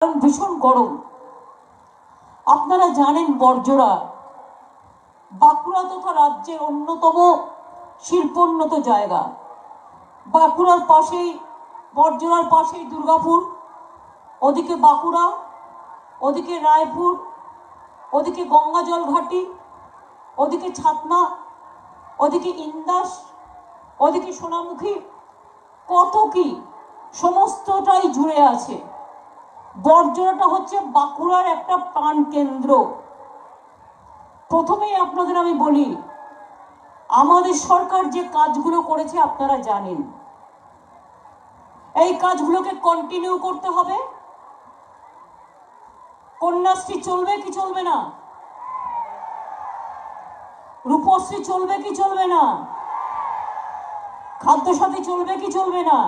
ভীষণ গরম। আপনারা জানেন বর্জরা বাঁকুড়া তথা রাজ্যের অন্যতম শিল্পোন্নত জায়গা। বাঁকুড়ার পাশেই, বর্জরার পাশেই দুর্গাপুর, ওদিকে বাঁকুড়া, ওদিকে রায়পুর, ওদিকে গঙ্গাজল ঘাটি, ওদিকে ছাতনা, ওদিকে ইন্দাস, ওদিকে সোনামুখী, কত কি সমস্তটাই জুড়ে আছে। বর্জরাটা হচ্ছে বাঁকুড়ার একটা প্রাণ কেন্দ্র। প্রথমেই আপনাদের আমি বলি, আমাদের সরকার যে কাজগুলো করেছে আপনারা জানেন, এই কাজগুলোকে কন্টিনিউ করতে হবে। কন্যাশ্রী চলবে কি চলবে না? রূপশ্রী চলবে কি চলবে না? খাদ্যসাথী চলবে কি চলবে না?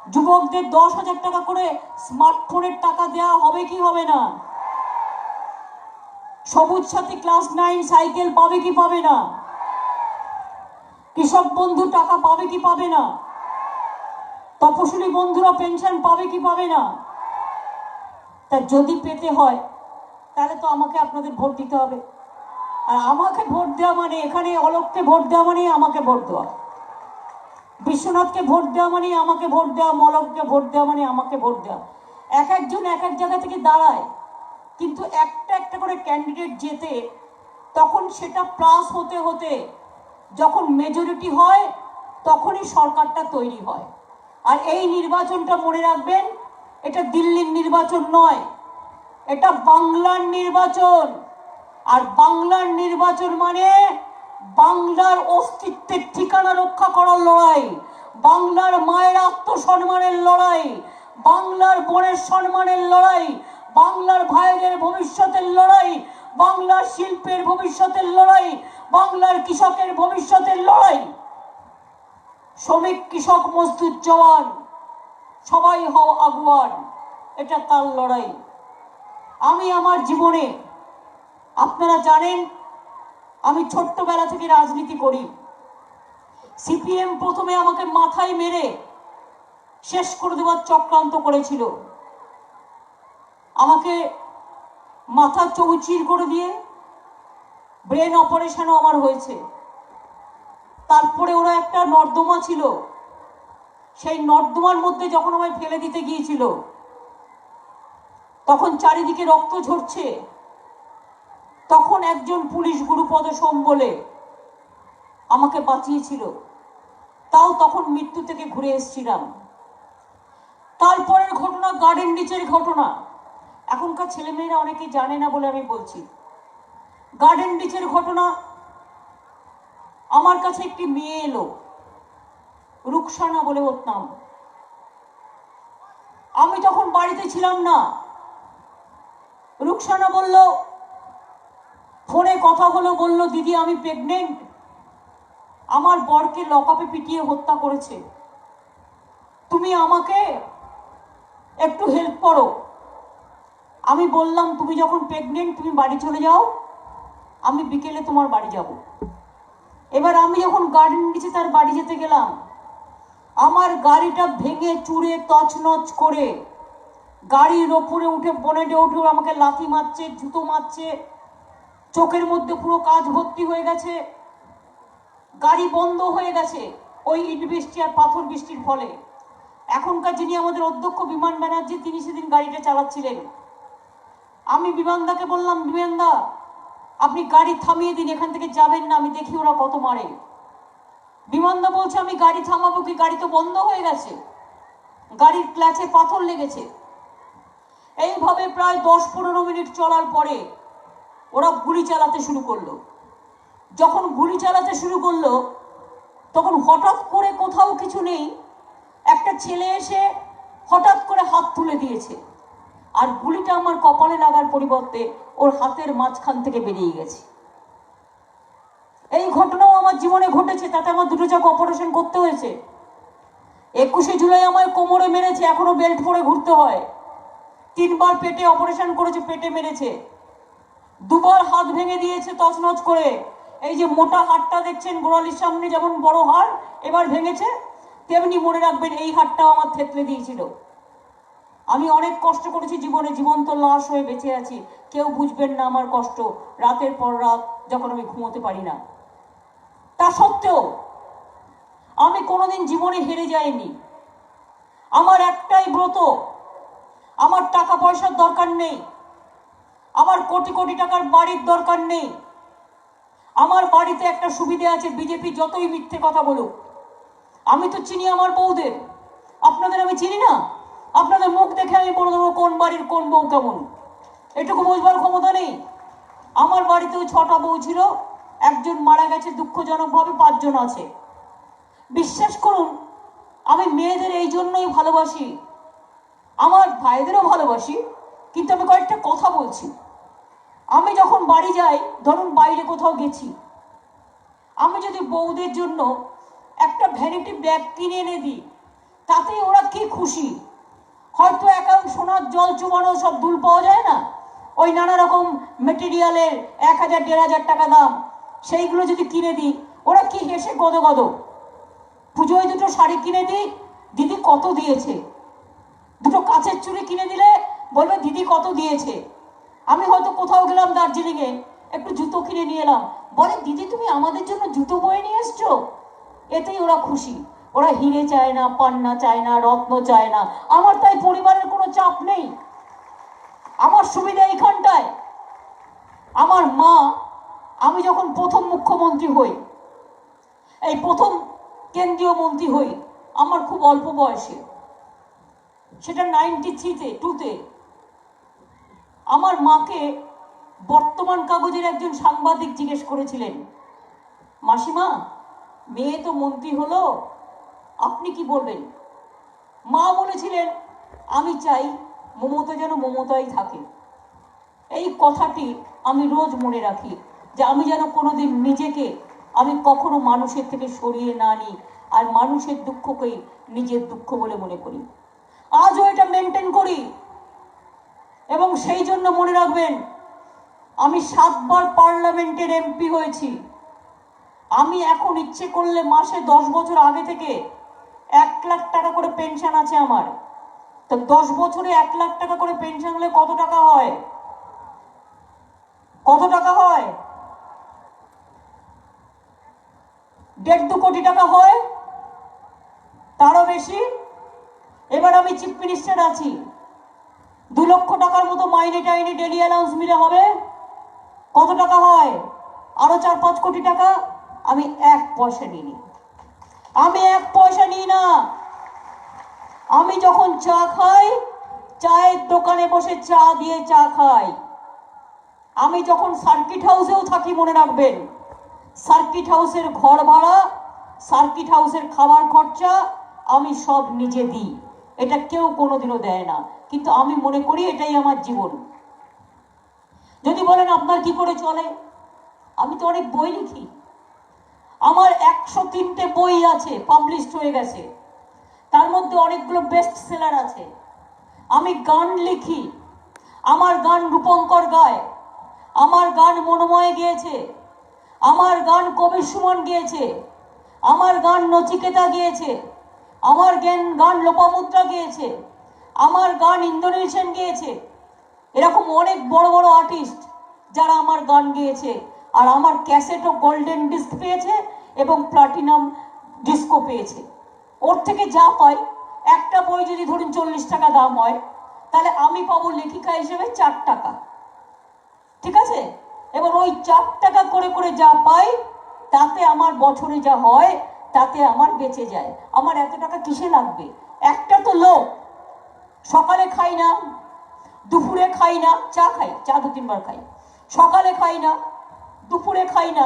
যুবকদের 10,000 টাকা করে স্মার্টফোনের টাকা দেওয়া হবে কি হবে না? সবুজ সাথী ক্লাস 9 সাইকেল পাবে কি পাবে না? কৃষক বন্ধু টাকা পাবে কি পাবে না? তপশিলি বন্ধুরা পেনশন পাবে কি পাবে না? তা যদি পেতে হয় তাহলে তো আমাকে আপনাদের ভোট দিতে হবে। আর আমাকে ভোট দেওয়া মানে, এখানে অলোককে ভোট দেওয়া মানে আমাকে ভোট দেওয়া, বিশ্বনাথকে ভোট দেওয়া মানে আমাকে ভোট দেওয়া, মলককে ভোট দেওয়া মানে আমাকে ভোট দেওয়া। এক একজন এক এক জায়গা থেকে দাঁড়ায়, কিন্তু একটা একটা করে ক্যান্ডিডেট যেতে, তখন সেটা প্লাস হতে হতে যখন মেজরিটি হয় তখনই সরকারটা তৈরি হয়। আর এই নির্বাচনটা মনে রাখবেন, এটা দিল্লির নির্বাচন নয়, এটা বাংলার নির্বাচন। আর বাংলার নির্বাচন মানে বাংলার অস্তিত্বের ঠিকানা রক্ষা করার লড়াই, বাংলার মায়ের আত্মসম্মানের লড়াই, বাংলার বোনের সম্মানের লড়াই, বাংলার ভাইদের ভবিষ্যতের লড়াই, বাংলার শিল্পের ভবিষ্যতের লড়াই, বাংলার কৃষকের ভবিষ্যতের লড়াই। শ্রমিক, কৃষক, মজদুর, জওয়ান সবাই হও আগুয়ান, এটা তার লড়াই। আমি আমার জীবনে, আপনারা জানেন আমি ছোট্টবেলা থেকে রাজনীতি করি। সিপিএম প্রথমে আমাকে মাথায় মেরে শেষ করে দেওয়ার চক্রান্ত করেছিল, আমাকে মাথা চৌচির করে দিয়ে ব্রেন অপারেশনও আমার হয়েছে। তারপরে ওরা একটা নর্দমা ছিল, সেই নর্দমার মধ্যে যখন আমায় ফেলে দিতে গিয়েছিল তখন চারিদিকে রক্ত ঝরছে, তখন একজন পুলিশ গুরুপদ সোম বলে আমাকে বাঁচিয়েছিল, তাও তখন মৃত্যু থেকে ঘুরে এসেছিলাম। তারপরের ঘটনা গার্ডেন রিচের ঘটনা, এখনকার ছেলেমেয়েরা অনেকে জানে না বলে আমি বলছি। গার্ডেন রিচের ঘটনা, আমার কাছে একটি মেয়ে এলো, রুকসানা বলে ওর নাম। আমি তখন বাড়িতে ছিলাম না। রুকসানা বলল, ফোনে কথা হলো, বলল দিদি আমি প্রেগনেন্ট, আমার বরকে লকআপে পিটিয়ে হত্যা করেছে, তুমি আমাকে একটু হেল্প করো। আমি বললাম তুমি যখন প্রেগনেন্ট তুমি বাড়ি চলে যাও, আমি বিকেলে তোমার বাড়ি যাব। এবার আমি যখন গার্ডেন নিচে তার বাড়ি যেতে গেলাম, আমার গাড়িটা ভেঙে চুরে তছনছ করে, গাড়ির ওপরে উঠে বনেটে উঠে আমাকে লাথি মারছে, জুতো মারছে, চোখের মধ্যে পুরো কাজ ভর্তি হয়ে গেছে, গাড়ি বন্ধ হয়ে গেছে ওই ইট বৃষ্টি আর পাথর বৃষ্টির ফলে। এখনকার যিনি আমাদের অধ্যক্ষ বিমান ব্যানার্জি, তিনি সেদিন গাড়িটা চালাচ্ছিলেন। আমি বিমানদাকে বললাম, বিমানদা আপনি গাড়ি থামিয়ে দিন, এখান থেকে যাবেন না, আমি দেখি ওরা কত মারে। বিমানদা বলছে আমি গাড়ি থামাবো কি, গাড়ি তো বন্ধ হয়ে গেছে, গাড়ির ক্লাচে পাথর লেগেছে। এইভাবে প্রায় 10-15 মিনিট চলার পরে ওরা গুলি চালাতে শুরু করলো। যখন গুলি চালাতে শুরু করলো তখন হঠাৎ করে, কোথাও কিছু নেই, একটা ছেলে এসে হঠাৎ করে হাত তুলে দিয়েছে, আর গুলিটা আমার কপালে লাগার পরিবর্তে ওর হাতের মাঝখান থেকে বেরিয়ে গেছে। এই ঘটনাও আমার জীবনে ঘটেছে, তাতে আমার 2টো চোখ অপারেশন করতে হয়েছে। 21শে জুলাই আমার কোমরে মেরেছে, এখনো বেল্ট পরে ঘুরতে হয়। 3বার পেটে অপারেশন করেছে, পেটে মেরেছে। 2বার হাত ভেঙে দিয়েছে তছনছ করে। এই যে মোটা হাড়টা দেখছেন গোড়ালির সামনে, যেমন বড় হাড় এবার ভেঙেছে, তেমনি মনে রাখবেন এই হাড়টাও আমার থেতলে দিয়েছিল। আমি অনেক কষ্ট করেছি জীবনে, জীবন্ত লাশ হয়ে বেঁচে আছি, কেউ বুঝবেন না আমার কষ্ট। রাতের পর রাত যখন আমি ঘুমোতে পারি না, তা সত্ত্বেও আমি কোনোদিন জীবনে হেরে যাইনি। আমার একটাই ব্রত, আমার টাকা পয়সার দরকার নেই, আমার কোটি কোটি টাকার বাড়ির দরকার নেই। আমার বাড়িতে একটা সুবিধা আছে, বিজেপি যতই মিথ্যে কথা বলুক, আমি তো চিনি আমার বউদের, আপনাদের আমি চিনি না। আপনাদের মুখ দেখে আমি বলে দেবো কোন বাড়ির কোন বউ কেমন, এটুকু বোঝবার ক্ষমতা নেই। আমার বাড়িতেও 6টা বউ ছিল, একজন মারা গেছে দুঃখজনকভাবে, 5 জন আছে। বিশ্বাস করুন, আমি মেয়েদের এই জন্যই ভালোবাসি, আমার ভাইদেরও ভালোবাসি, কিন্তু আমি কয়েকটা কথা বলছি। আমি যখন বাড়ি যাই, ধরুন বাইরে কোথাও গেছি, আমি যদি বউদের জন্য একটা ভ্যানিটি ব্যাগ কিনে এনে দিই, তাতেই ওরা কি খুশি। হয়তো অ্যাকাউন্ট সোনার জল চুবানো সব দুল পাওয়া যায় না, ওই নানা রকম মেটেরিয়ালের 1000 1500 টাকা দাম, সেইগুলো যদি কিনে দিই, ওরা কি হেসে গদো গদো। পুজোয় 2টো শাড়ি কিনে দিই, দিদি কত দিয়েছে। 2টো কাচের চুড়ি কিনে দিলে বলবে দিদি কত দিয়েছে। আমি হয়তো কোথাও গেলাম দার্জিলিংয়ে, একটু জুতো কিনে নিয়ে এলাম, বলে দিদি তুমি আমাদের জন্য জুতো বয়ে নিয়ে এসছো। এতেই ওরা খুশি। ওরা হিরে চায় না, পান্না চায় না, রত্ন চায় না। আমার তাই পরিবারের কোনো চাপ নেই, আমার সুবিধা এইখানটায়। আমার মা, আমি যখন প্রথম মুখ্যমন্ত্রী হই, এই প্রথম কেন্দ্রীয় মন্ত্রী হই, আমার খুব অল্প বয়সে, সেটা 93-তে 2তে, আমার মাকে বর্তমান কাগজের একজন সাংবাদিক জিজ্ঞেস করেছিলেন, মাসিমা মেয়ে তো মন্ত্রী হলো, আপনি কি বলবেন। মা বলেছিলেন, আমি চাই মমতা যেন মমতাই থাকে। এই কথাটি আমি রোজ মনে রাখি, যে আমি যেন কোনোদিন নিজেকে আমি কখনো মানুষের থেকে সরিয়ে না নিই, আর মানুষের দুঃখকেই নিজের দুঃখ বলে মনে করি। আজও এটা মেনটেন করি। এবং সেই জন্য মনে রাখবেন, আমি 7 বার পার্লামেন্টের এমপি হয়েছি। আমি এখন ইচ্ছে করলে মাসে 10 বছর আগে থেকে 1 লাখ টাকা করে পেনশন আছে আমার। তো 10 বছরে 1 লাখ টাকা করে পেনশন হলে কত টাকা হয়? কত টাকা হয়? 1.5-2 কোটি টাকা হয়, তারও বেশি। এবার আমি চিফ মিনিস্টার আছি, 2 লক্ষ টাকার মতো মাইনে টাইনে ডেলি অ্যালাউন্স মিলে হবে, কত টাকা হয়? আরো 4-5 কোটি টাকা। আমি 1 পয়সা নিইনি, আমি 1 পয়সা নিই না। আমি যখন চা খাই, চায়ের দোকানে বসে চা দিয়ে চা খাই। আমি যখন সার্কিট হাউসেও থাকি, মনে রাখবেন, সার্কিট হাউসের ঘর ভাড়া, সার্কিট হাউসের খাবার খরচা আমি সব নিজে দিই। এটা কেউ কোনোদিনও দেয় না, কিন্তু আমি মনে করি এটাই আমার জীবন। যদি বলেন আপনার কি করে চলে, আমি তো অনেক বই লিখি, আমার 103টে বই আছে, পাবলিশড হয়ে গেছে, তার মধ্যে অনেকগুলো বেস্ট সেলার আছে। আমি গান লিখি, আমার গান রূপঙ্কর গায়, আমার গান মনোময় গিয়েছে, আমার গান কবি সুমন গিয়েছে, আমার গান নচিকেতা গিয়েছে, আমার গান লোপামুদ্রা গিয়েছে, আমার গান ইন্দোনেশিয়ান গিয়েছে। এরকম অনেক বড় বড় আর্টিস্ট যারা আমার গান গেয়েছে, আর আমার ক্যাসেটও গোল্ডেন ডিস্ক পেয়েছে এবং প্লাটিনাম ডিস্কও পেয়েছে। ওর থেকে যা পাই, একটা বই যদি ধরুন 40 টাকা দাম হয়, তাহলে আমি পাবো লেখিকা হিসেবে 4 টাকা, ঠিক আছে। এবার ওই 4 টাকা করে করে যা পাই, তাতে আমার বছরে যা হয়, তাতে আমার বেঁচে যায়। আমার এত টাকা কিসে লাগবে? একটা তো লোক, সকালে খাই না, দুপুরে খাই না, চা খাই, চা 2-3 বার খাই, সকালে খাই না, দুপুরে খাই না,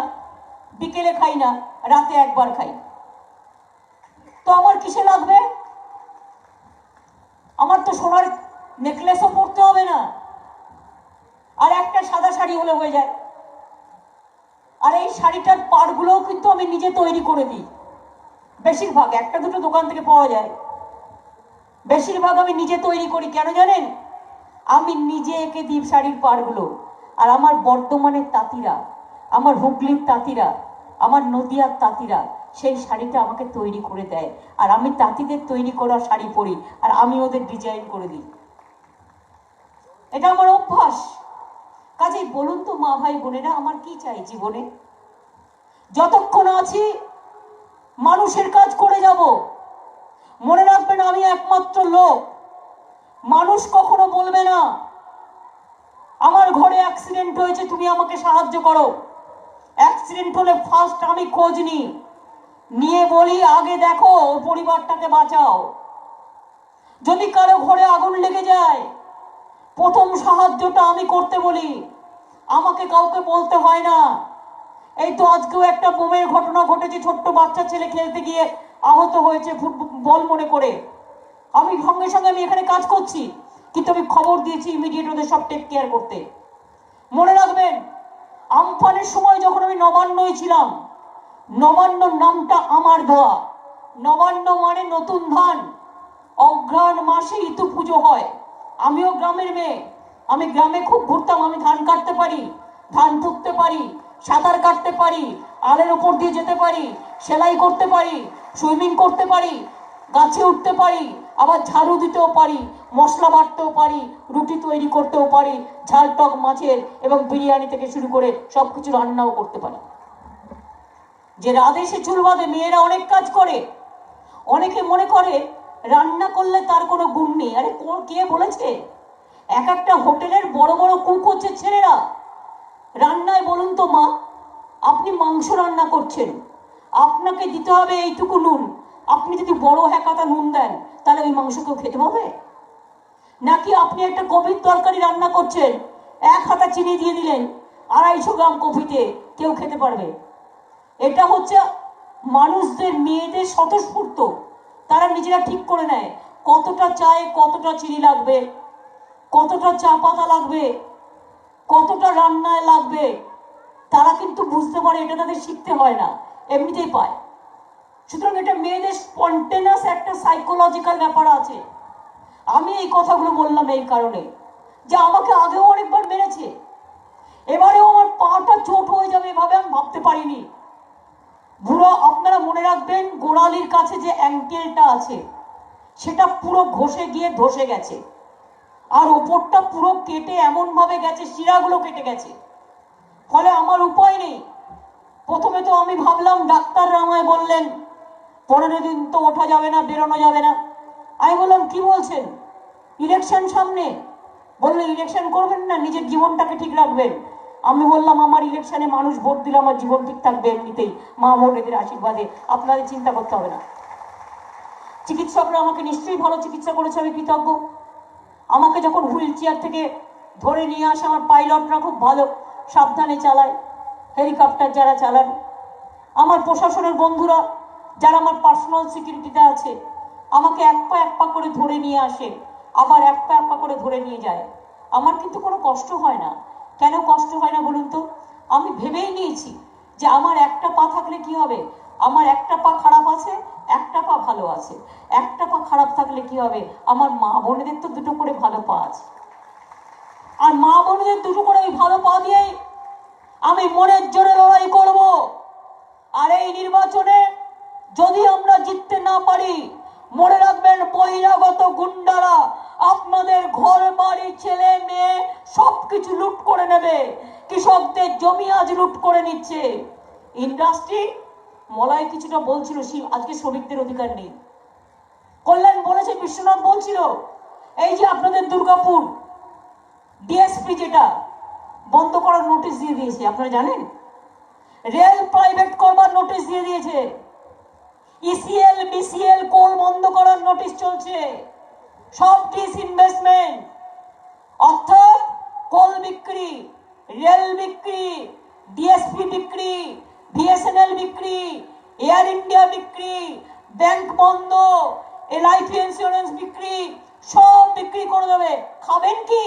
বিকেলে খাই না, রাতে 1 বার খাই, তো আমার কিসে লাগবে? আমার তো সোনার নেকলেসও পরতে হবে না, আর একটা সাদা শাড়ি হলে হয়ে যায়। আর এই শাড়িটার পাড়গুলোও কিন্তু আমি নিজে তৈরি করে দিই, বেশিরভাগ, 1-2টো দোকান থেকে পাওয়া যায়, বেশিরভাগ আমি নিজে তৈরি করি। কেন জানেন? আমি নিজে এঁকে দিই শাড়ির পাড়গুলো। আর আমার বর্ধমানের তাঁতিরা, আমার হুগলির তাঁতিরা, আমার নদিয়ার তাঁতিরা সেই শাড়িটা আমাকে তৈরি করে দেয়, আর আমি তাঁতিদের তৈরি করা শাড়ি পরি, আর আমি ওদের ডিজাইন করে দিই। এটা আমার অভ্যাস। কাজেই বলুন তো মা ভাই বোনেরা, আমার কি চাই জীবনে? যতক্ষণ আছি মানুষের কাজ করে যাব। মনে রাখবেন, আমি একমাত্র লোক। মানুষ কখনো বলবে না আমার ঘরে অ্যাক্সিডেন্ট হয়েছে, তুমি আমাকে সাহায্য করো। অ্যাক্সিডেন্ট হলে ফার্স্ট আমি খোঁজ নিয়ে বলি, আগে দেখো পরিবারটাকে বাঁচাও। যদি কারো ঘরে আগুন লেগে যায়, প্রথম সাহায্যটা আমি করতে বলি। আমাকে কাউকে বলতে হয় না। এই তো আজকেও একটা বোমের ঘটনা ঘটেছে, ছোট্ট বাচ্চা ছেলে খেলতে গিয়ে আহত হয়েছে বল মনে করে। আমি সঙ্গে সঙ্গে আমি এখানে কাজ করছি, কিন্তু আমি খবর দিয়েছি ইমিডিয়েট ওদের সব টেক কেয়ার করতে। মনে রাখবেন, আমফানের সময় যখন আমি নবান্নই ছিলাম, নবান্ন নামটা আমার দেওয়া। নবান্ন মানে নতুন ধান। অঘ্রাণ মাসে ঋতু পুজো হয়। আমিও গ্রামের মেয়ে, আমি গ্রামে খুব ঘুরতাম। আমি ধান কাটতে পারি, ধান পুঁততে পারি, সাঁতার কাটতে পারি, আলের ওপর দিয়ে যেতে পারি, সেলাই করতে পারি, সুইমিং করতে পারি, গাছে উঠতে পারি, আবার ঝাড়ু দিতেও পারি, মশলা বাটতেও পারি, রুটি তৈরি করতেও পারি, ঝাল টক মাছের এবং বিরিয়ানি থেকে শুরু করে সবকিছু রান্নাও করতে পারি। যে রাধেশে চুল বাঁধে মেয়েরা অনেক কাজ করে। অনেকে মনে করে রান্না করলে তার কোনো গুণ নেই। আরে কে বলেছে? এক একটা হোটেলের বড় বড় কুক হচ্ছে ছেলেরা। রান্নায় বলুন তো মা, আপনি মাংস রান্না করছেন, আপনাকে দিতে হবে এইটুকু নুন। আপনি যদি বড় হ্যাকাতা নুন দেন, তাহলে ওই মাংস কেউ খেতে পাবে? নাকি আপনি একটা কপির তরকারি রান্না করছেন, 1 হাতা চিনি দিয়ে দিলেন 250 গ্রাম কপিতে, কেউ খেতে পারবে? এটা হচ্ছে মানুষদের, মেয়েদের স্বতঃস্ফূর্ত। তারা নিজেরা ঠিক করে নেয় কতটা চায়ে কতটা চিনি লাগবে, কতটা চা পাতা লাগবে, কতটা রান্নায় লাগবে। তারা কিন্তু বুঝতে পারে, এটা তাদের শিখতে হয় না, এমনিতেই পায়। সুতরাং এটা মেয়েদের স্পন্টেনাস একটা সাইকোলজিক্যাল ব্যাপার আছে। আমি এই কথাগুলো বললাম এই কারণে যে আমাকে আগেও অনেকবার মেরেছে, এবারেও আমার পাটা চোট হয়ে যাবে এভাবে আমি ভাবতে পারিনি। বুড়ো, আপনারা মনে রাখবেন, গোড়ালির কাছে যে অ্যাঙ্কেলটা আছে সেটা পুরো ঘষে গিয়ে ধসে গেছে, আর ওপরটা পুরো কেটে এমন ভাবে গেছে, শিরাগুলো কেটে গেছে। ফলে আমার উপায় নেই। প্রথমে তো আমি ভাবলাম, ডাক্তাররা আমায় বললেন 15 দিন তো ওঠা যাবে না, বেরোনো যাবে না। আমি বললাম কি বলছেন, ইলেকশন সামনে? বললো ইলেকশন করবেন না, নিজের জীবনটাকে ঠিক রাখবেন। আমি বললাম আমার ইলেকশনে মানুষ ভোট দিলে আমার জীবন ঠিক থাকবে এমনিতেই, মা বোনেদের আশীর্বাদে, আপনাদের চিন্তা করতে হবে না। চিকিৎসকরা আমাকে নিশ্চয়ই ভালো চিকিৎসা করেছে, আমি কৃতজ্ঞ। আমাকে যখন হুইল চেয়ার থেকে ধরে নিয়ে আসে, আমার পাইলটরা খুব ভালো সাবধানে চালায়, হেলিকপ্টার যারা চালান, আমার প্রশাসনের বন্ধুরা যারা আমার পার্সোনাল সিকিউরিটিতে আছে, আমাকে এক পা করে ধরে নিয়ে আসে, আবার এক পা করে ধরে নিয়ে যায়। আমার কিন্তু কোনো কষ্ট হয় না। কেন কষ্ট হয় না বলুন তো? আমি ভেবেই নিয়েছি যে আমার একটা পা থাকলে কি হবে, আমার একটা পা খারাপ আছে, একটা পা ভালো আছে। একটা পা খারাপ থাকলে কি হবে, আমার মা বোনেদের তো দুটো করে ভালো পা আছে, আর মা বোনেদের দুটো করে ওই ভালো পা দিয়েই আমি মনের জোরে লড়াই করব। আর এই নির্বাচনে যদি আমরা জিততে না পারি, মনে রাখবেন বহিরাগত গুন্ডারা আপনাদের ঘর বাড়ি ছেলে মেয়ে সবকিছু লুট করে নেবে। কৃষকদের জমি আজ লুট করে নিচ্ছে। ইন্ডাস্ট্রি, মলয় কিছুটা বলছিল আজকে শ্রমিকদের অধিকার নেই। কল্যাণ বলেছে, বিশ্বনাথ বলছিল, এই যে আপনাদের দুর্গাপুর ডিএসপি যেটা বন্ধ করার নোটিশ দিয়ে দিয়েছে, আপনারা জানেন? রেল প্রাইভেট করবার নোটিশ দিয়ে দিয়েছে। ইসিএল বিসিএল কোল বন্ধ করার নোটিশ চলছে। সব ডিসইনভেস্টমেন্ট, অর্থাৎ কোল বিক্রি, রেল বিক্রি, ডিএসপি বিক্রি, বিএসএনএল বিক্রি, এয়ার ইন্ডিয়া বিক্রি, ব্যাংক বন্ধ, এলআইপি ইন্স্যুরেন্স বিক্রি, সব বিক্রি করে দেবে। খাবেন কি?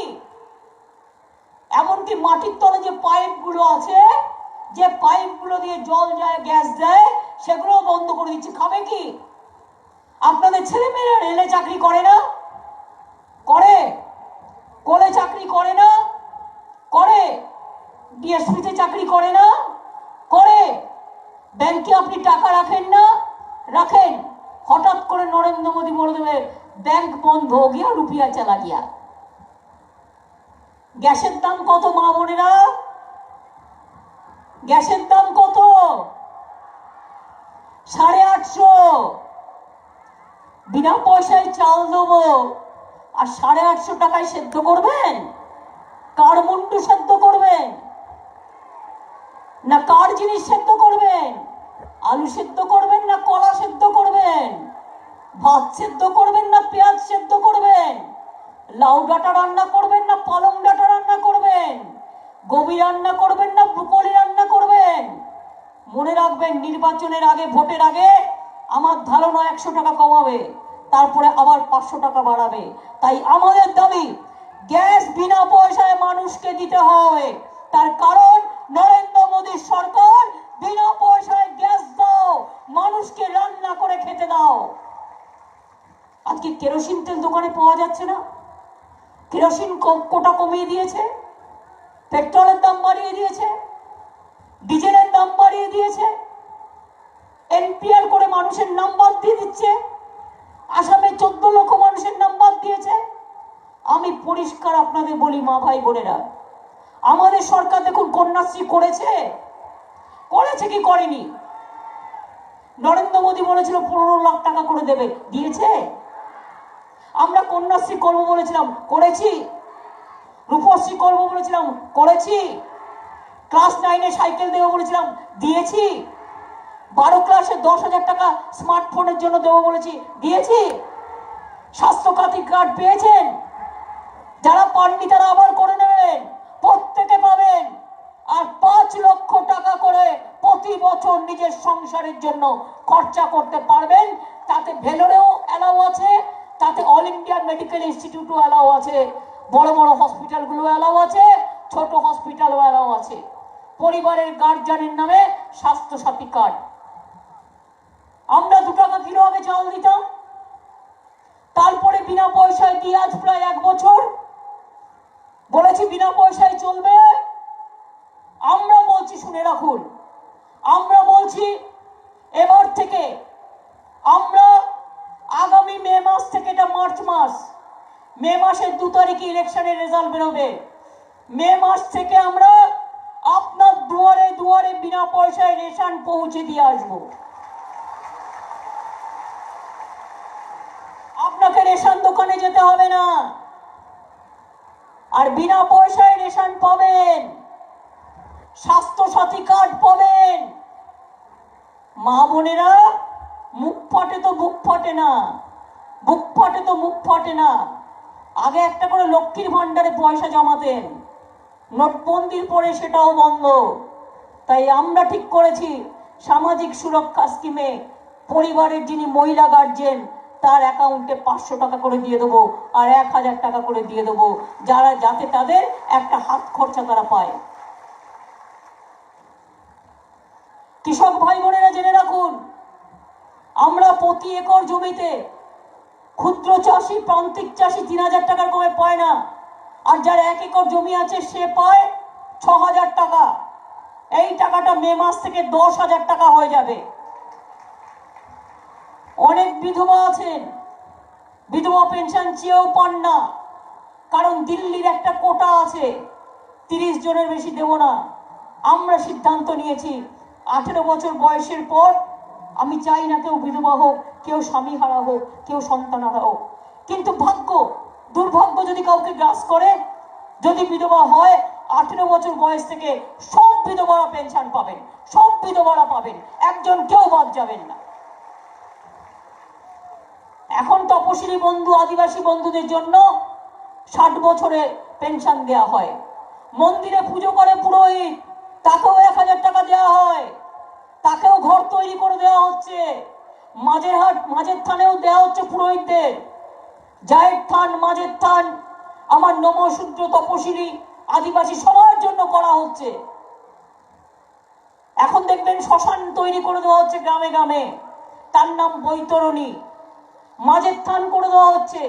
এমনকি মাটির তলে যে পাইপগুলো আছে, যে পাইপগুলো দিয়ে জল যায়, গ্যাস যায়, সেগুলো বন্ধ করে দিচ্ছে। খাবে কি? আপনাদের ছেলেমেয়েরা রেলে চাকরি করে না? করে। কোলে চাকরি করে না? করে। ডিএসপিতে চাকরি করে না? করে। ব্যাংকে আপনি টাকা রাখেন না? রাখেন। হঠাৎ করে নরেন্দ্র মোদী বলে দেবে ব্যাংক বন্ধ হো গিয়া, রুপিয়া চালা গিয়া। গ্যাসের দাম কত মা বোনেরা? গ্যাসের দাম কত? 850। বিনা পয়সায় চাল দেবো আর 850 টাকায় সেদ্ধ করবেন? কার মুন্ডু সেদ্ধ করবেন? না কার জিনিস সেদ্ধ করবেন? আলু সেদ্ধ করবেন না কলা সেদ্ধ করবেন? ভাত সেদ্ধ করবেন না পেঁয়াজ সেদ্ধ করবেন? লাউ ডাঁটা রান্না করবেন না পালং ডাঁটা রান্না করবেন? গোবি রান্না করবেন না ব্রুকলি রান্না করবেন? মনে রাখবেন, নির্বাচনের আগে, ভোটের আগে আমার ধারণা 100 টাকা কমাবে, তারপরে আবার 500 টাকা বাড়াবে। তাই আমাদের দাবি, গ্যাস বিনা পয়সায় মানুষকে দিতে হবে। তার কারণ নরেন্দ্র মোদীর সরকার বিনা পয়সায় গ্যাস দাও, মানুষকে রান্না করে খেতে দাও। আজকে কেরোসিন তেল দোকানে পাওয়া যাচ্ছে না, কেরোসিন কোটা কমিয়ে দিয়েছে, পেট্রোলের দাম বাড়িয়ে দিয়েছে, ডিজেলের দাম বাড়িয়ে দিয়েছে, এনপিআর করে মানুষের নাম বাদ দিয়ে দিচ্ছে। আসামে 14 লক্ষ মানুষের নাম বাদ দিয়েছে। আমি পরিষ্কার আপনাদের বলি মা ভাই বোনেরা, আমাদের সরকার দেখুন কন্যাশ্রী করেছে, করেছে কি করেনি? নরেন্দ্র মোদী বলেছিল 15 লাখ টাকা করে দেবে, দিয়েছে? আমরা কন্যাশ্রী করবো বলেছিলাম, করেছি। রূপশ্রী করবো বলেছিলাম, করেছি। ক্লাস 9-এ সাইকেল দেবো বলেছিলাম, দিয়েছি। 12 ক্লাসে 10,000 টাকা স্মার্টফোনের জন্য দেবো বলেছি, দিয়েছি। স্বাস্থ্যসাথী কার্ড পেয়েছেন? যারা পাননি তারা আবার করে নেবেন, প্রত্যেকে পাবেন। আর 5 লক্ষ টাকা করে প্রতি বছর নিজের সংসারের জন্য খরচা করতে পারবেন। তাতে ভেলোরেও অ্যালাউ আছে, তাতে অল ইন্ডিয়া মেডিকেল ইনস্টিটিউটও অ্যালাউ আছে, বড় বড় হসপিটালগুলো অ্যালাউ আছে, ছোট হসপিটালও অ্যালাউ আছে। পরিবারের গার্জিয়ানের নামে স্বাস্থ্যসাথী কার্ড। আমরা 2 টাকা কিলো আগে চাল দিতাম, তারপরে বিনা পয়সায় দিয়ে আজ প্রায় 1 বছর বলেছি বিনা পয়সায় চলবে। আমরা বলছি, শুনে রাখুন, আমরা বলছি এবার থেকে, আমরা আগামী মে মাস থেকে, এটা মার্চ মাস, মে মাসের 2 তারিখে ইলেকশনের রেজাল্ট বেরোবে। মে মাস থেকে আমরা আপনার দুয়ারে দুয়ারে বিনা পয়সায় রেশন পৌঁছে দিয়ে আসবো। আপনাকে রেশন দোকানে যেতে হবে না, আর বিনা পয়সায় রেশন পাবেন, স্বাস্থ্যসাথী কার্ড পাবেন। মা বোনেরা, মুখ ফাটে তো বুক ফাটে না, বুক ফাটে তো মুখ ফাটে না। আগে একটা করে লক্ষ্মীর ভান্ডারে পয়সা জমাতেন, নোটবন্দির পরে সেটাও বন্ধ। তাই আমরা ঠিক করেছি সামাজিক সুরক্ষা স্কিমে পরিবারের যিনি মহিলা গার্জেন তার অ্যাকাউন্টে 500 টাকা করে দিয়ে দেবো, আর 1000 টাকা করে দিয়ে দেবো, যাতে তাদের একটা হাত খরচা তারা পায়। কৃষক ভাই বোনেরা জেনে রাখুন, আমরা প্রতি একর জমিতে ক্ষুদ্র চাষি, প্রান্তিক চাষি 3000 টাকার কমে পায় না, আর যার 1 একর জমি আছে সে পায় 6000 টাকা। এই টাকাটা মে মাস থেকে 10,000 টাকা হয়ে যাবে। অনেক বিধবা আছেন, বিধবা পেনশন চেয়েও পান না, কারণ দিল্লির একটা কোটা আছে, 30 জনের বেশি দেব না। আমরা সিদ্ধান্ত নিয়েছি 18 বছর বয়সের পর আমি চাই না কেউ বিধবা হোক, কেউ স্বামী হারা হোক, কেউ সন্তান হারা হোক। কিন্তু দুর্ভাগ্য যদি কাউকে গ্রাস করে, যদি বিধবা হয়, 18 বছর বয়স থেকে সব বিধবারা পেনশন পাবেন, সব বিধবারা পাবেন, একজন কেউ বাদ যাবেন না। এখন তপশিলি বন্ধু, আদিবাসী বন্ধুদের জন্য 60 বছরে পেনশন দেওয়া হয়। মন্দিরে পুজো করে পুরোহিত, তাকেও 1000 টাকা দেওয়া হয়, তাকেও ঘর তৈরি করে দেওয়া হচ্ছে। মাঝের থানেও দেওয়া হচ্ছে পুরোহিতদের। জায়ের থান, মাঝের থান, আমার নমশূদ্র, তপশিলি, আদিবাসী সবার জন্য করা হচ্ছে। এখন দেখবেন শ্মশান তৈরি করে দেওয়া হচ্ছে গ্রামে গ্রামে, তার নাম বৈতরণী। মাঝের থান করে দেওয়া হচ্ছে,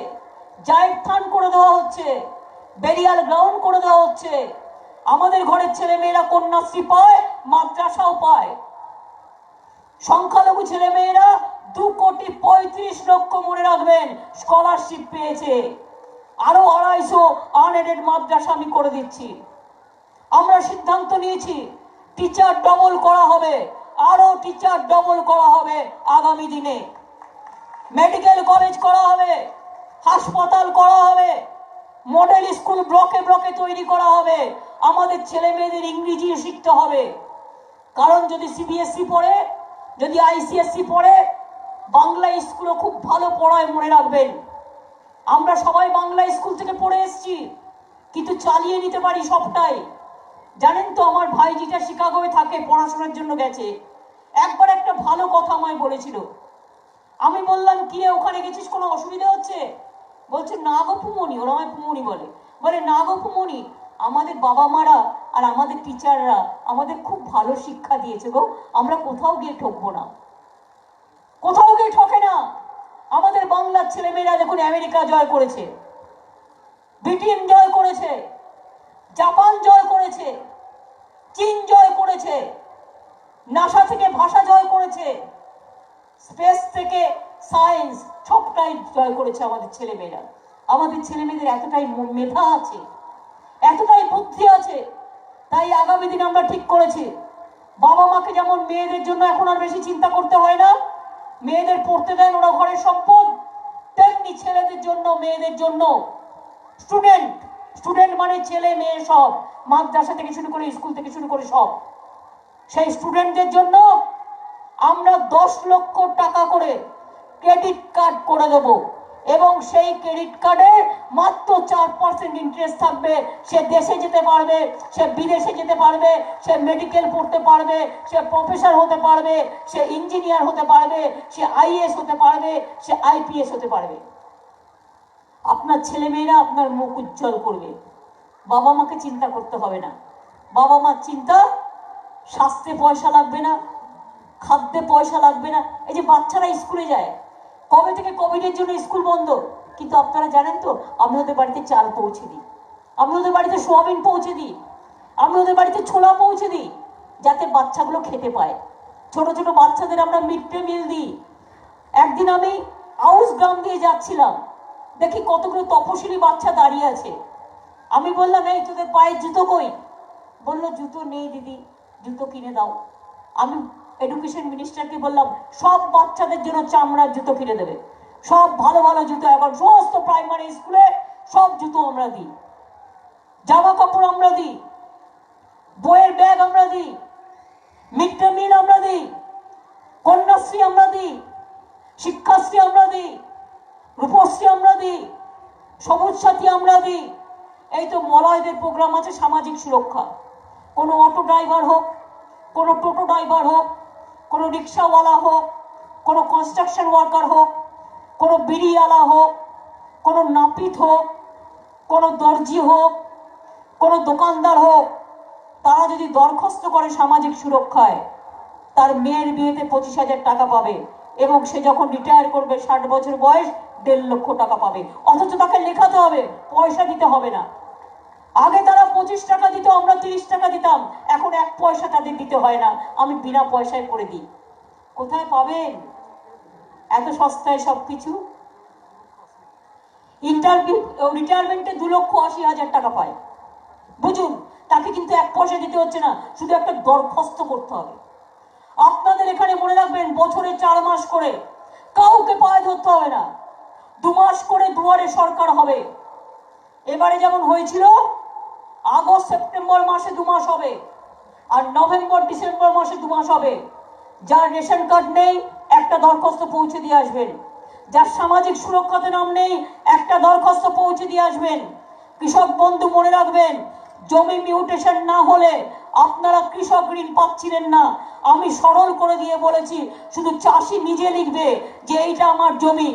জায়ের থান করে দেওয়া হচ্ছে, বেরিয়াল গ্রাউন্ড করে দেওয়া হচ্ছে। আমাদের ঘরের ছেলে মেয়েরা কন্যাশ্রী পায়, মাদ্রাসাও পায়। সংখ্যালঘু ছেলে মেয়েরা 2,35,00,000 মনে রাখবেন স্কলারশিপ পেয়েছে। আরো 250 আনএডেড মাদ্রাসা আমি করে দিচ্ছি। আমরা সিদ্ধান্ত নিয়েছি টিচার ডবল করা হবে, আরো টিচার ডবল করা হবে আগামী দিনে। মেডিকেল কলেজ করা হবে, হাসপাতাল করা হবে, মডেল স্কুল ব্লকে ব্লকে তৈরি করা হবে। আমাদের ছেলে মেয়েদের ইংরেজি শিখতে হবে, কারণ যদি সিবিএসই পড়ে, যদি আইসিএসসি পড়ে, বাংলা স্কুলও খুব ভালো পড়ায়, মনে রাখবেন। আমরা সবাই বাংলা স্কুল থেকে পড়ে এসেছি, কিন্তু চালিয়ে নিতে পারি সবটাই। জানেন তো, আমার ভাই যেটা শিকাগোয় থাকে, পড়াশোনার জন্য গেছে, একবার একটা ভালো কথা আমায় বলেছিল। আমি বললাম, কিরে ওখানে গেছিস, কোনো অসুবিধা হচ্ছে? বলছে, না গো পুমনি, ওরা আমায় পুমনি বলে না গো পুমনি, আমাদের বাবা মারা আর আমাদের টিচাররা আমাদের খুব ভালো শিক্ষা দিয়েছে গো, আমরা কোথাও গিয়ে ঠকবো না, কোথাও গিয়ে ঠকে না। আমাদের বাংলার ছেলেমেয়েরা দেখুন আমেরিকা জয় করেছে, ব্রিটেন জয় করেছে, জাপান জয় করেছে, চীন জয় করেছে, নাসা থেকে ভাষা জয় করেছে, স্পেস থেকে সায়েন্স, সবটাই জয় করেছে আমাদের ছেলেমেয়েরা। আমাদের ছেলেমেয়েদের এতটাই মেধা আছে, এতটাই বুদ্ধি আছে। তাই আগামী দিনে আমরা ঠিক করেছি, বাবা মাকে যেমন মেয়েদের জন্য এখন আর বেশি চিন্তা করতে হয় না, মেয়েদের পড়তে দেন, ওরা ঘরের সম্পদ, তেমনি ছেলেদের জন্য, মেয়েদের জন্য স্টুডেন্ট, স্টুডেন্ট মানে ছেলে মেয়ে সব, মাদ্রাসা থেকে শুরু করে স্কুল থেকে শুরু করে সব, সেই স্টুডেন্টদের জন্য আমরা 10 লক্ষ টাকা করে ক্রেডিট কার্ড করে দেব, এবং সেই ক্রেডিট কার্ডে মাত্র 4% ইন্টারেস্ট থাকবে। সে দেশে যেতে পারবে, সে বিদেশে যেতে পারবে, সে মেডিকেল পড়তে পারবে, সে প্রফেসর হতে পারবে, সে ইঞ্জিনিয়ার হতে পারবে, সে আইএএস হতে পারবে, সে আইপিএস হতে পারবে। আপনার ছেলেমেয়েরা আপনার মুখ উজ্জ্বল করবে, বাবা মাকে চিন্তা করতে হবে না। বাবা মার চিন্তা, স্বাস্থ্যে পয়সা লাগবে না, খাদ্যে পয়সা লাগবে না। এই যে বাচ্চারা স্কুলে যায়, কবে থেকে কোভিডের জন্য স্কুল বন্ধ, কিন্তু আপনারা জানেন তো, আমি ওদের বাড়িতে চাল পৌঁছে দিই, আমি ওদের বাড়িতে সোয়াবিন পৌঁছে দিই, আমি ওদের বাড়িতে ছোলা পৌঁছে দিই, যাতে বাচ্চাগুলো খেতে পায়। ছোট ছোট বাচ্চাদের আমরা মিড ডে মিল দিই। একদিন আমি আউস গ্রাম দিয়ে যাচ্ছিলাম, দেখি কতগুলো তপশিলি বাচ্চা দাঁড়িয়ে আছে। আমি বললাম, এই তোদের পায়ের জুতো কই? বললো, জুতো নেই দিদি, জুতো কিনে দাও। আমি এডুকেশন মিনিস্টারকে বললাম, সব বাচ্চাদের জন্য চামড়ার জুতো কিনে দেবে, সব ভালো ভালো জুতো। এখন সমস্ত প্রাইমারি স্কুলে সব জুতো আমরা দিই, জামা কাপড় আমরা দিই, বইয়ের ব্যাগ আমরা দিই, মিড ডে মিল আমরা দিই, কন্যাশ্রী আমরা দিই, শিক্ষাশ্রী আমরা দিই, রূপশ্রী আমরা দিই, সবুজ সাথী আমরা দিই। এই তো মলয়দের প্রোগ্রাম আছে সামাজিক সুরক্ষা। কোনো অটো ড্রাইভার হোক, কোনো টোটো ড্রাইভার হোক, কোনো রিক্সাওয়ালা হোক, কোনো কনস্ট্রাকশন ওয়ার্কার হোক, কোনো বিড়িওয়ালা হোক, কোনো নাপিত হোক, কোনো দর্জি হোক, কোনো দোকানদার হোক, তারা যদি দরখাস্ত করে সামাজিক সুরক্ষায়, তার মেয়ের বিয়েতে 25,000 টাকা পাবে, এবং সে যখন রিটায়ার করবে 60 বছর বয়স, 1.5 লক্ষ টাকা পাবে। অথচ তাকে লেখাতে হবে, পয়সা দিতে হবে না। আগে তারা 25 টাকা দিত, আমরা 30 টাকা দিতাম, এখন 1 পয়সা তাদের দিতে হয় না, আমি বিনা পয়সায় করে দিই। কোথায় পাবেন এত সস্তায় সবকিছু? রিটায়ারমেন্টে 2,80,000 টাকা পায়, বুঝুন। তাকে কিন্তু 1 পয়সা দিতে হচ্ছে না, শুধু একটা দরখাস্ত করতে হবে। আপনাদের এখানে মনে রাখবেন, বছরে 4 মাস করে কাউকে পায়ে ধরতে হবে না, 2 মাস করে দুয়ারে সরকার হবে। এবারে যেমন হয়েছিল, আগস্ট সেপ্টেম্বর মাসে 2 মাস হবে, আর নভেম্বর ডিসেম্বর মাসে 2 মাস হবে। যার রেশন কার্ড নেই, একটা দরখাস্ত পৌঁছে দিয়ে আসবেন। যার সামাজিক সুরক্ষাতে নাম নেই, একটা দরখাস্ত পৌঁছে দিয়ে আসবেন। কৃষক বন্ধু মনে রাখবেন, জমি মিউটেশন না হলে আপনারা কৃষক ঋণ পাচ্ছিলেন না। আমি সরল করে দিয়ে বলেছি, শুধু চাষি নিজে লিখবে যে এইটা আমার জমি,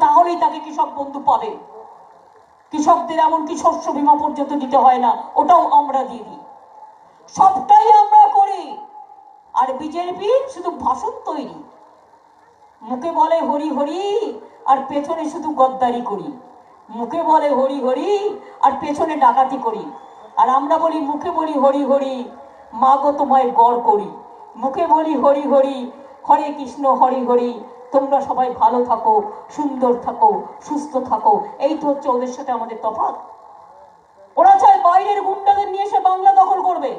তাহলেই তাকে কৃষক বন্ধু পাবে। কৃষকদের এমনকি শস্য বীমা পর্যন্ত দিতে হয় না, ওটাও আমরা দিয়ে দিই। সবটাই আমরা করি। আর বিজেপি শুধু ভাষণ তৈরি, মুখে বলে হরি হরি, আর পেছনে শুধু গদ্দারি করি। মুখে বলে হরি হরি, আর পেছনে ডাকাতি করি। আর আমরা বলি, মুখে বলি হরি হরি, মা গো তোমায় গড় করি। মুখে বলি হরি হরি, হরে কৃষ্ণ হরি হরি, তোমরা সবাই ভালো থাকো, সুন্দর থাকো, সুস্থ থাকো, এই তো হচ্ছে ওদের সাথে আমাদের তফাৎ। ওরা চায় বাইরের গুন্ডাদের নিয়ে এসে বাংলা দখল করবে।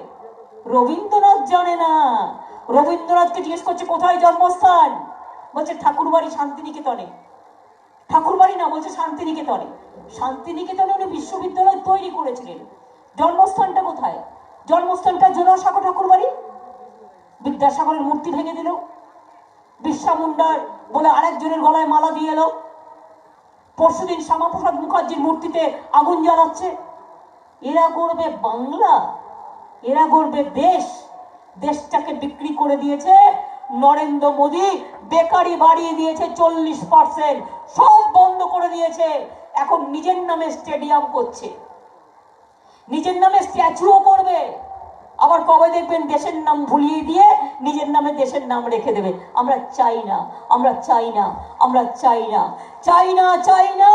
রবীন্দ্রনাথ জানে না। রবীন্দ্রনাথকে জিজ্ঞেস করছে কোথায় জন্মস্থান, বলছে ঠাকুরবাড়ি শান্তিনিকেতনে। ঠাকুরবাড়ি না, বলছে শান্তিনিকেতনে। শান্তিনিকেতনে উনি বিশ্ববিদ্যালয় তৈরি করেছিলেন, জন্মস্থানটা কোথায়? জন্মস্থানটা জোড়াসাঁকো ঠাকুরবাড়ি। বিদ্যাসাগরের মূর্তি ভেঙে দিল, বিশ্বা মুন্ডার বলে আরেকজনের গলায় মালা দিয়ে এলো, পরশুদিন শ্যামাপ্রসাদ মুখার্জির মূর্তিতে আগুন জ্বালাচ্ছে। এরা গড়বে বাংলা, এরা গড়বে দেশ। দেশটাকে বিক্রি করে দিয়েছে নরেন্দ্র মোদী, বেকারি বাড়িয়ে দিয়েছে 40%, সব বন্ধ করে দিয়েছে। এখন নিজের নামে স্টেডিয়াম করছে, নিজের নামে স্ট্যাচুও করবে। আবার কবে দেখবেন দেশের নাম ভুলিয়ে দিয়ে নিজের নামে দেশের নাম রেখে দেবে। আমরা চাই না, আমরা চাই না, আমরা চাই না, চাই না, চাই না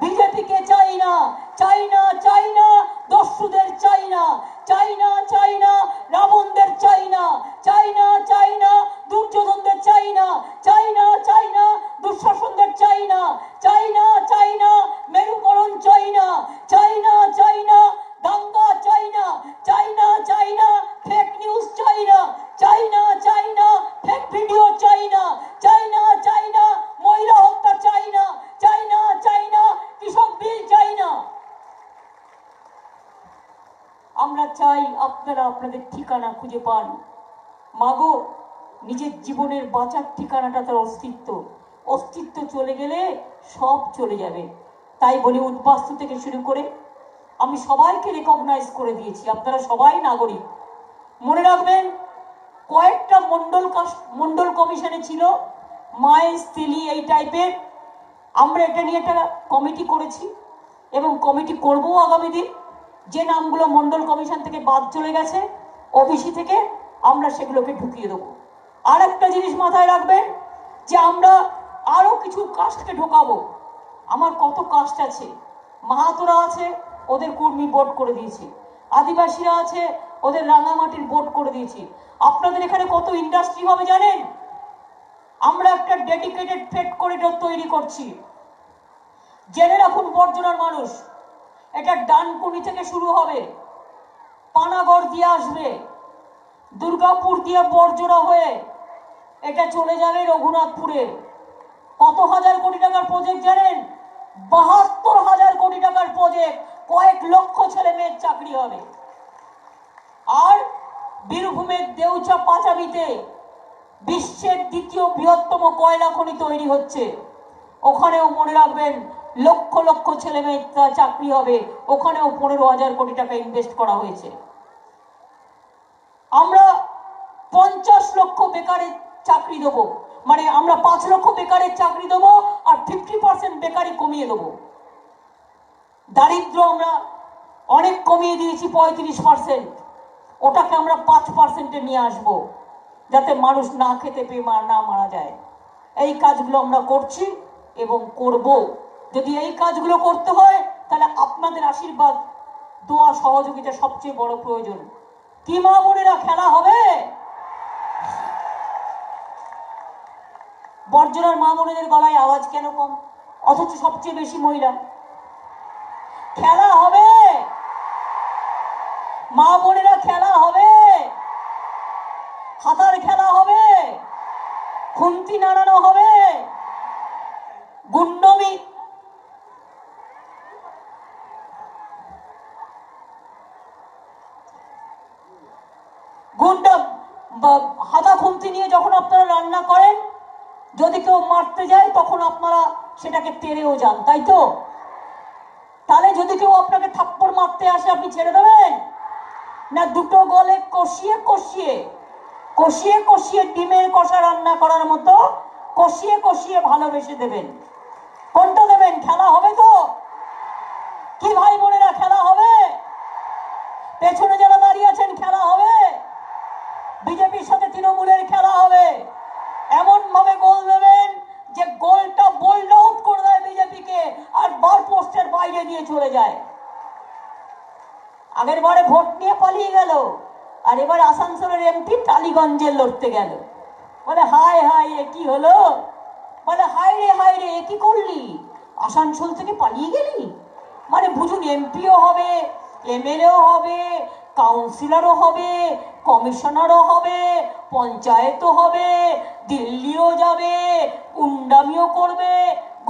বিজেপিকে, চাই না, চাই না, চাই না দস্যুদের, চাই না, চাই না, চাই না রাবণদের, চাই না, চাই না, চাই না দুর্যোধনদের, চাই না, চাই না, চাই না দুঃশাসনদের, চাই না, চাই না, চাই না মেরুকরণ, চাই না, চাই না, চাই না দাঙ্গা, চাই না, চাই না, চাই না ফেক নিউজ, চাই না, চাই না, চাই না ফেক ভিডিও, চাই না, চাই না, চাই না মহিলা হত্যা, চাই না, চাই না, চাই না কৃষক বিল, চাই না। আমরা চাই আপনারা আপনাদের ঠিকানা খুঁজে পান। মাগো, নিজের জীবনের বাঁচার ঠিকানাটা তার অস্তিত্ব। অস্তিত্ব চলে গেলে সব চলে যাবে। তাই বলি, উদ্বাস্তু থেকে শুরু করে আমি সবাইকে রেকগনাইজ করে দিয়েছি, আপনারা সবাই নাগরিক। মনে রাখবেন, কয়েকটা মন্ডল কমিশনে ছিল মাইন্স, তিলি, এই টাইপের। আমরা এটা নিয়ে একটা কমিটি করেছি এবং কমিটি করবো আগামী দিন। যে নামগুলো মন্ডল কমিশন থেকে বাদ চলে গেছে ওবিসি থেকে, আমরা সেগুলোকে ঢুকিয়ে দেবো। আর একটা জিনিস মাথায় রাখবেন যে আমরা আরো কিছু কাস্টকে ঢোকাবো। আমার কত কাস্ট আছে, মাহাতোরা আছে, ওদের কর্মী বোর্ড করে দিয়েছি। আদিবাসীরা আছে, ওদের রাঙামাটির বোর্ড করে দিয়েছি। আপনাদের এখানে কত ইন্ডাস্ট্রি হবে জানেন? আমরা একটা ডেডিকেটেড ফ্রেট করিডোর তৈরি করছি। জেনে রাখুন বর্জনার মানুষ, এটা ডানকুনি থেকে শুরু হবে, পানাগড় দিয়ে আসবে, দুর্গাপুর দিয়ে বর্জনা হয়ে এটা চলে যাবে রঘুনাথপুরে। কত হাজার কোটি টাকার প্রজেক্ট জানেন? 72,000 কোটি টাকার প্রজেক্ট, কয়েক লক্ষ ছেলে মেয়ের চাকরি হবে। আর বীরভূমের দেউচা পাঁচামিতে বিশ্বের দ্বিতীয় বৃহত্তম কয়লা খনি তৈরি হচ্ছে। ওখানেও মনে রাখবেন লক্ষ লক্ষ ছেলে মেয়ের চাকরি হবে। ওখানেও 15,000 কোটি টাকা ইনভেস্ট করা হয়েছে। আমরা 50 লক্ষ বেকারের চাকরি দেবো, মানে আমরা 5 লক্ষ বেকারের চাকরি দেবো আর 50% বেকারি কমিয়ে দেবো। দারিদ্র আমরা অনেক কমিয়ে দিয়েছি, 35%, ওটাকে আমরা 5%-এ নিয়ে আসবো, যাতে মানুষ না খেতে পেয়ে না মারা যায়। এই কাজগুলো আমরা করছি এবং করব। যদি এই কাজগুলো করতে হয় তাহলে আপনাদের আশীর্বাদ, দোয়া, সহযোগিতা সবচেয়ে বড় প্রয়োজন। কি মা বোনেরা, খেলা হবে? বর্জনার মা বোনেদের গলায় আওয়াজ কেন কম, অথচ সবচেয়ে বেশি মহিলা? খেলা হবে মা বোনেরা, খেলা হবে, হাতার খেলা হবে, খুন্তি নাড়ানো হবে, গুন্ডমি গুন্ডা হাতা খুন্তি নিয়ে যখন আপনারা রান্না করেন, যদি কেউ মারতে যায় তখন আপনারা সেটাকে তেড়েও যান, তাই তো? তাহলে যদি কেউ আপনাকে থাপ্পড় মারতে আসে, আপনি ছেড়ে দেবেন না? দুটো গলে কষিয়ে কষিয়ে কষিয়ে কষিয়ে ডিমের কষা রান্না করার মতো কষিয়ে কষিয়ে ভালোবেসে দেবেন। কোনটা দেবেন? খেলা হবে তো? কি ভাই বোনেরা, খেলা হবে? পেছনে যারা দাঁড়িয়ে আছেন, খেলা হবে। বিজেপির সাথে তৃণমূলের খেলা হবে। এমন ভাবে গোল দেবেন যে গোলটা বোল্ড আউট করে দেয় বিজেপিকে আর বার পোস্টের বাইরে দিয়ে চলে যায়। আগের বারে ভোট নিয়ে পালিয়ে গেল, আর এবার আসানসোলের এমপি টালিগঞ্জে লড়তে গেল। বলে হায় হায়, এ কি হলো? বলে হায় রে কি করলি, আসানসোল থেকে পালিয়ে গেলি? মানে বুঝুন, এমপিও হবে, এমএলএও হবে, কাউন্সিলরও হবে, কমিশনারও হবে, পঞ্চায়েতও হবে, দিল্লিও যাবে, উন্ডামিও করবে,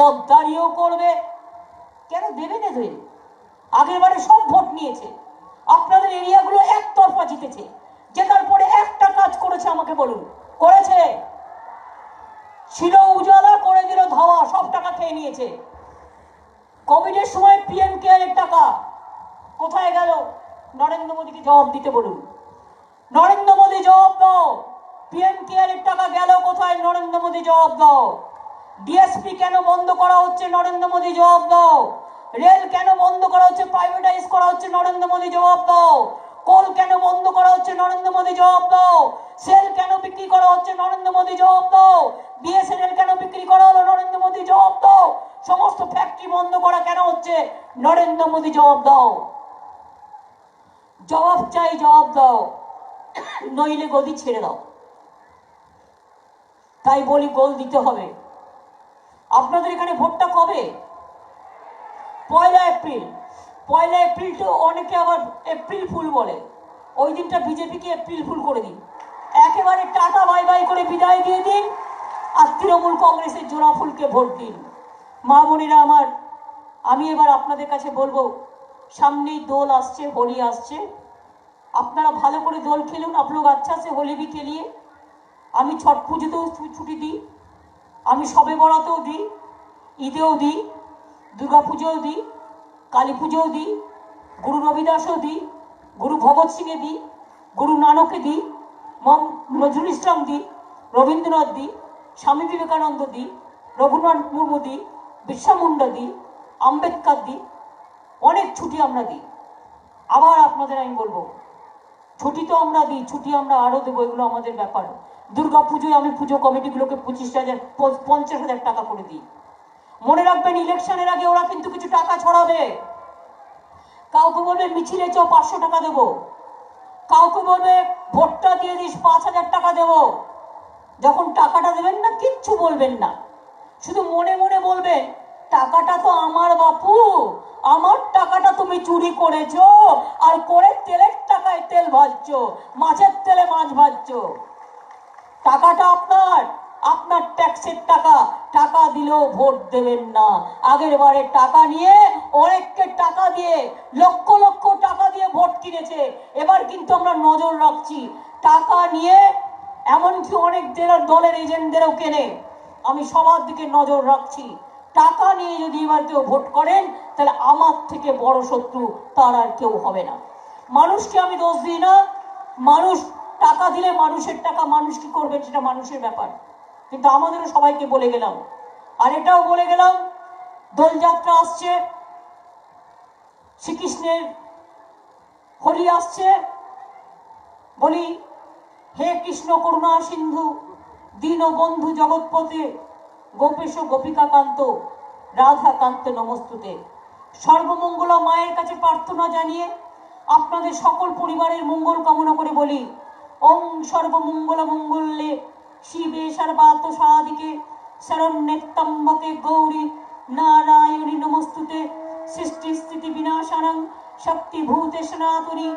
গদ্দারিও করবে। কেন দেবে না? দেবে। আগের বারে সব ভোট নিয়েছে, আপনাদের এরিয়াগুলো একতরফা জিতেছে। জেতার পরে একটা কাজ করেছে আমাকে বলুন, করেছে? ছিল উজালা, করে দিল ধাওয়া, সব টাকা খেয়ে নিয়েছে। কোভিডের সময় পিএম কেয়ারের টাকা কোথায় গেল? নরেন্দ্র মোদীকে জবাব দিতে বলুন। নরেন্দ্র মোদী জবাব দাও, পিএম কেয়ারের টাকা গেল কোথায়? নরেন্দ্র মোদী জবাব দাও। ডিএসপি কেন বন্ধ করা হচ্ছে? নরেন্দ্র মোদী জবাব দাও। রেল কেন বন্ধ করা হচ্ছে, প্রাইভেটাইজ করা হচ্ছে? নরেন্দ্র মোদী জবাব দাও। কোল কেন বন্ধ করা হচ্ছে? নরেন্দ্র মোদী জবাব দাও। সেল কেন বিক্রি করা হচ্ছে? নরেন্দ্র মোদী জবাব দাও। বিএসএনএল কেন বিক্রি করা হলো? নরেন্দ্র মোদী জবাব দাও। সমস্ত ফ্যাক্টরি বন্ধ করা কেন হচ্ছে? নরেন্দ্র মোদী জবাব দাও। জবাব চাই, জবাব দাও, নইলে গদি ছেড়ে দাও। তাই বলি, গোল দিতে হবে। আপনাদের এখানে ভোটটা কবে? 1 এপ্রিল। 1 এপ্রিল তো অনেকে আবার এপ্রিল ফুল বলে, ওই দিনটা বিজেপিকে এপ্রিল ফুল করে দিন, একেবারে টাটা বাই বাই করে বিদায় দিয়ে দিন, আর তৃণমূল কংগ্রেসের জোড়া ফুলকে ভোট দিন। মা বোনেরা আমার, আমি এবার আপনাদের কাছে বলবো, সামনেই দোল আসছে, হোলি আসছে, আপনারা ভালো করে দোল খেলুন। आप लोग अच्छा से होली भी खेलिए। আমি ছট পুজোতেও ছুটি দিই, আমি সবে বরাতেও দিই, ঈদেও দিই, দুর্গা পুজোও দিই, কালী পুজোও দিই, গুরু রবিদাসও দিই, গুরু ভগৎ সিংয়ে দিই, গুরু নানকে দিই, নজরুল ইসলাম দিই, রবীন্দ্রনাথ দিই, স্বামী বিবেকানন্দ দিই, রঘুনাথ মুর্মু দিই, বিরসা মুন্ডা দিই, আম্বেদকর দিই, অনেক ছুটি আমরা দিই। আবার আপনাদের আমি বলবো, ছুটি তো আমরা দিই, ছুটি আমরা আরো দেবো, এগুলো আমাদের ব্যাপার। দুর্গা পুজোয় আমি পুজো কমিটিগুলোকে 25,000 50,000 টাকা করে দিই। মনে রাখবেন, ইলেকশনের আগে ওরা কিন্তু কিছু টাকা ছড়াবে। কাউকে বলবে মিছিলে চ 500 টাকা দেবো, কাউকে বলবে ভোটটা দিয়ে দিস 5,000 টাকা দেবো। যখন টাকাটা দেবেন না, কিচ্ছু বলবেন না, শুধু মনে মনে বলবেন, টাকাটা তো আমার বাপু, আমার টাকাটা তুমি চুরি করেছো, আর করে তেলের টাকায় তেল ভাজছো, মাছের তেলে মাছ ভাজছো। টাকাটা আপনার, আপনার ট্যাক্সের টাকা, টাকা দিলেও ভোট দেবেন না। আগের বারে টাকা নিয়ে, অনেককে টাকা দিয়ে, লক্ষ লক্ষ টাকা দিয়ে ভোট কিনেছে। এবার কিন্তু আমরা নজর রাখছি, টাকা নিয়ে এমনকি অনেক দলের এজেন্টদেরও কেনে। আমি সবার দিকে নজর রাখছি। টাকা নিয়ে যদি এবার কেউ ভোট করেন, তাহলে আমার থেকে বড় শত্রু তার আর কেউ হবে না। মানুষকে আমি দোষ দিই না, মানুষ টাকা দিলে, মানুষের টাকা মানুষ কি করবে সেটা মানুষের ব্যাপার। কিন্তু আমাদেরও সবাইকে বলে গেলাম, আর এটাও বলে গেলাম, দোলযাত্রা আসছে, শ্রীকৃষ্ণের হোলি আসছে, বলি হে কৃষ্ণ করুণা সিন্ধু দীনবন্ধু জগৎপতে গোপেশ গোপিকা কান্ত রাধা কান্ত নমস্তুতে। সর্বমঙ্গলা মায়ের কাছে প্রার্থনা জানিয়ে আপনাদের সকল পরিবারের মঙ্গল কামনা করে বলি, ওং সর্বমঙ্গল মঙ্গলে শিবে সর্বার্থ সাধিকে শরণ্যেত্তম্বকে গৌরী নারায়ণী নমস্তুতে। সৃষ্টি স্থিতি বিনাশানং শক্তিভূতে সনাতনী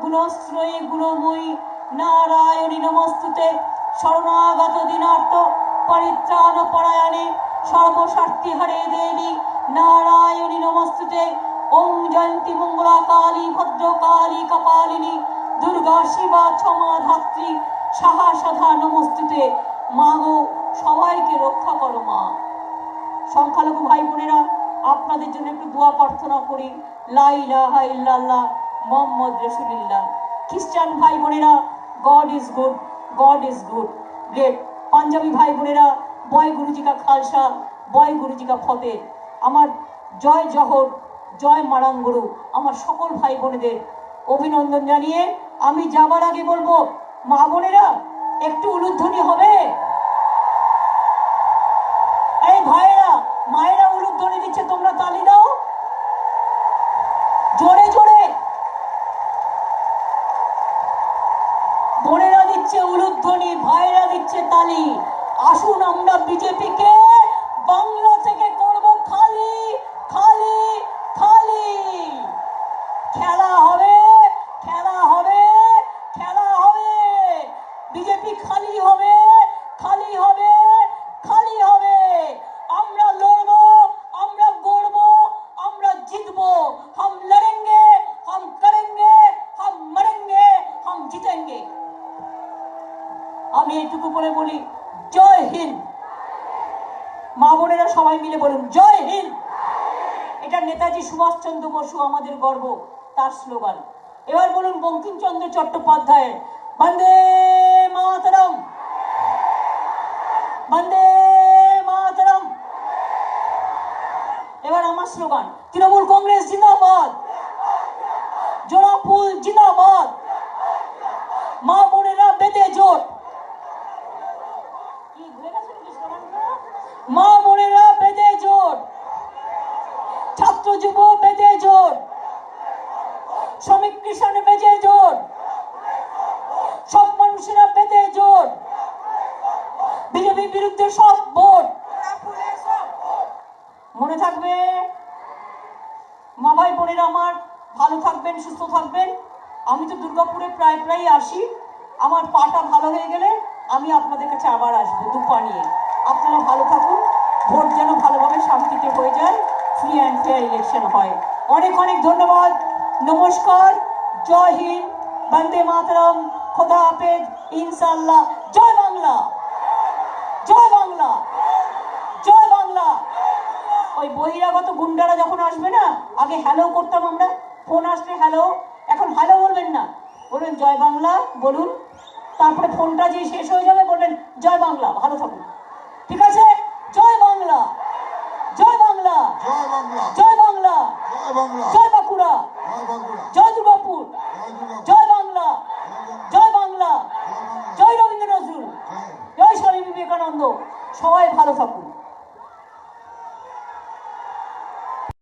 গুণশ্রয়ে গুণময়ী নারায়ণী নমস্তুতে। শরণাগত দিনার্থ পরিত্রাণ পরায়ণে সর্বস্বার্থী হরে দেবী নারায়ণী নমস্তুতে। ওং জয়ন্তী মঙ্গলা কালী ভদ্রকালী কপালিনী দুর্গা শিবা ক্ষমা ধাত্রী সাহা সধা নমস্তুতে। মা গো, সবাইকে রক্ষা করো মা। সংখ্যালঘু ভাই বোনেরা, আপনাদের জন্য একটু দোয়া প্রার্থনা করি, লা ইলাহা ইল্লাল্লাহ মুহাম্মদ রাসূলুল্লাহ। খ্রিস্টান ভাই বোনেরা, God is good, God is good, great. Punjabi ভাই বোনেরা, বয় গুরুজি কা খালসা, বয় গুরুজি কা ফতেহ। আমার জয় জহর, জয় মারাঙ্গুরু। আমার সকল ভাই বোনেদের অভিনন্দন জানিয়ে আমি যাবার আগে বলবো, মা বোনেরা একটু উলুধ্বনি হবে। এই ভাইয়েরা, মায়েরা উলুধ্বনি দিচ্ছে, তোমরা তালি দাও জোরে জোরে। বোনেরা দিচ্ছে উলুধ্বনি, ভাইয়েরা দিচ্ছে তালি। আসুন আমরা বিজেপিকে আমি এইটুকু বলে বলি, জয় হিন্দ। মা বোনেরা সবাই মিলে বলুন জয় হিন্দ। এটা নেতাজি সুভাষচন্দ্র বসু আমাদের গর্ব, তার স্লোগান। এবার বলুন বঙ্কিমচন্দ্র চট্টোপাধ্যায়ের বন্দে মাতরম, বন্দে মাতরম। এবার আমার স্লোগান, তৃণমূল কংগ্রেস জিন্দাবাদ, জোড়াফুল জিন্দাবাদ, মা বোনেরা বেঁধে জোট। মা বোনেরা বেঁধে জোট, ছাত্র যুব বেঁধে জোট, শ্রমিক কৃষক বেঁধে জোট, সব মানুষেরা বেঁধে জোট, বিজেপির বিরুদ্ধে সব ভোট। মনে থাকবে মা ভাই বোনেরা আমার, ভালো থাকবেন, সুস্থ থাকবেন। আমি তো দুর্গাপুরে প্রায় প্রায় আসি, আমার পাটা ভালো হয়ে গেলে আমি আপনাদের কাছে আবার আসবো দুপা নিয়ে। আপনারা ভালো থাকুন, ভোট যেন ভালোভাবে শান্তিতে হয়ে যায়, ফ্রি অ্যান্ড ফেয়ার ইলেকশন হয়। অনেক অনেক ধন্যবাদ, নমস্কার, জয় হিন্দ, বন্দে মাতরম, খোদা হাফেজ, ইনশাআল্লাহ। জয় বাংলা, জয় বাংলা, জয় বাংলা। ওই বহিরাগত গুন্ডারা যখন আসবে না, আগে হ্যালো করতাম আমরা, ফোন আসলে হ্যালো, এখন হ্যালো বলবেন না, বলবেন জয় বাংলা বলুন। তারপরে ফোনটা যে শেষ হয়ে যাবে বলবেন জয় বাংলা, ভালো থাকুন, ঠিক আছে? জয় বাংলা, জয় বাংলা, জয় বাংলা, জয় বাঁকুড়া, জয় দুর্গাপুর, জয় বাংলা, জয় বাংলা, জয় রবীন্দ্র নজরুল, জয় স্বামী বিবেকানন্দ। সবাই ভালো থাকুন।